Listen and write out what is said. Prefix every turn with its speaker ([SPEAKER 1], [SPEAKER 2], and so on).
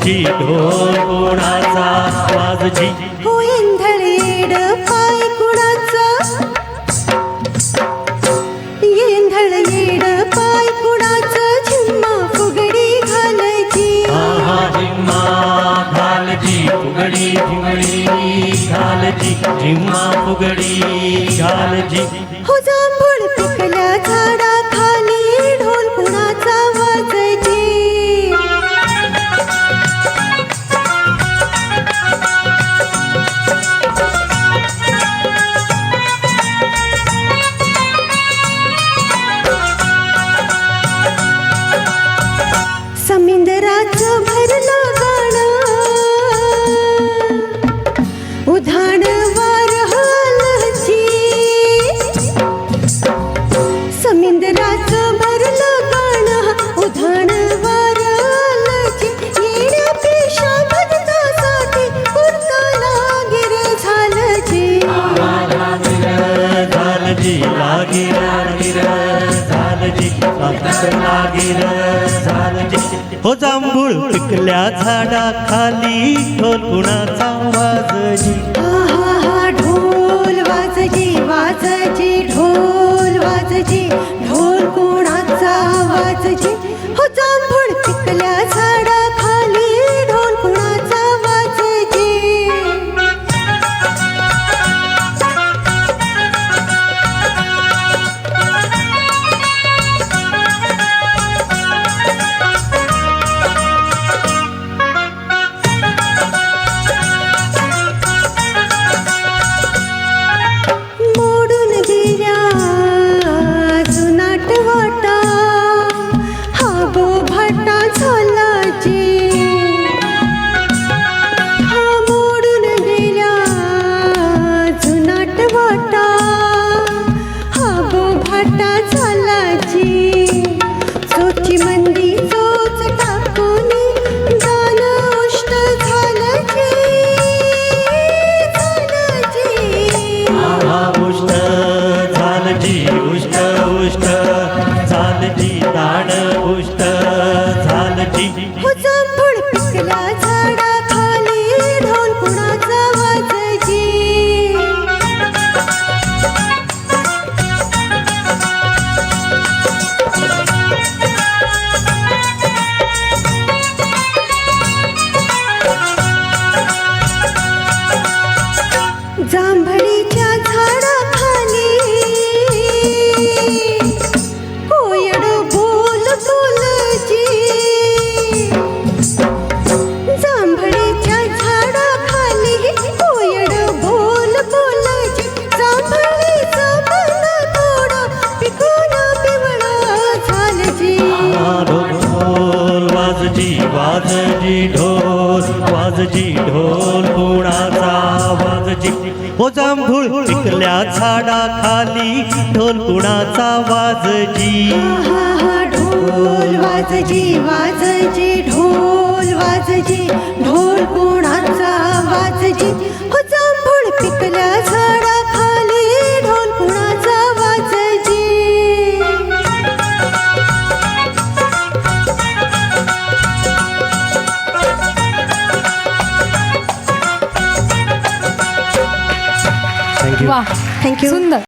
[SPEAKER 1] वाजजी ढोल कोणाचा वाजजी
[SPEAKER 2] हो येंधळेड पाय कुणाचा येंधळेड पाय कुणाचा झिम्मा फुगडी घालजी
[SPEAKER 1] आहा झिम्मा घालजी फुगडी फुगडी घालजी झिम्मा फुगडी घालजी
[SPEAKER 2] हो जांभूळ पिकल्या झाडाखाली ढोल कुणाचा वाजजी समिंदराचं भरलं गाणं उधाण वार हालजी समिंदराचं भरलं गाणं उधाण वार हालजी येण्या पेशा भरतासाठी उरताला गिर झालजी
[SPEAKER 1] झालजी लागीर लागीर झालजी लागीर झालजी हो जांभूळ पिकल्या झाडाखाली ढोल कुणाचा वाजजी
[SPEAKER 2] आहा ढोल वाजजी वाजजी ढोल वाजजी ढोल कोणाचा वाजजी हो जांभूळ पिकल्या झाडाखाली ढोल कुणाचा वाजजी मोडून दिल्या जुनाट वाटा हा बोभाटा झालाजी हा मोडून दिल्या जुनाट वाटा हा बोभाटा झालाजी चोची मंदी चोच टाकूनी दान उष्ट झालजी
[SPEAKER 1] आहा उष्ट झालजी उष्ट उष्ट झालजी दाण उष्ट झालजी
[SPEAKER 2] हो जांभूळ पिकल्या झाडाखाली ढोल कुणाचा वाजजी जांभळीच्या झाडाखाली कोयड बोल बोलजी जांभळीच्या झाडाखाली कोयड बोल बोलजी जांभळीचं मन थोडं पिकून पिवळं झालजी
[SPEAKER 1] ढोल वाजजी वाजजी ढोल वाजजी ढोल कोणाचा वाजजी हो जांभूळ पिकल्या झाडाखाली ढोल कुणाचा वाजजी
[SPEAKER 2] आहा ढोल वाजजी वाजजी ढोल वाजजी ढोल कोणाचा वाजजी हो जांभूळ पिकल्या झाडाखाली ढोल कुणाचा वाजजी
[SPEAKER 1] थँक्यू
[SPEAKER 3] वाह
[SPEAKER 2] थँक्यू
[SPEAKER 3] सुंदर.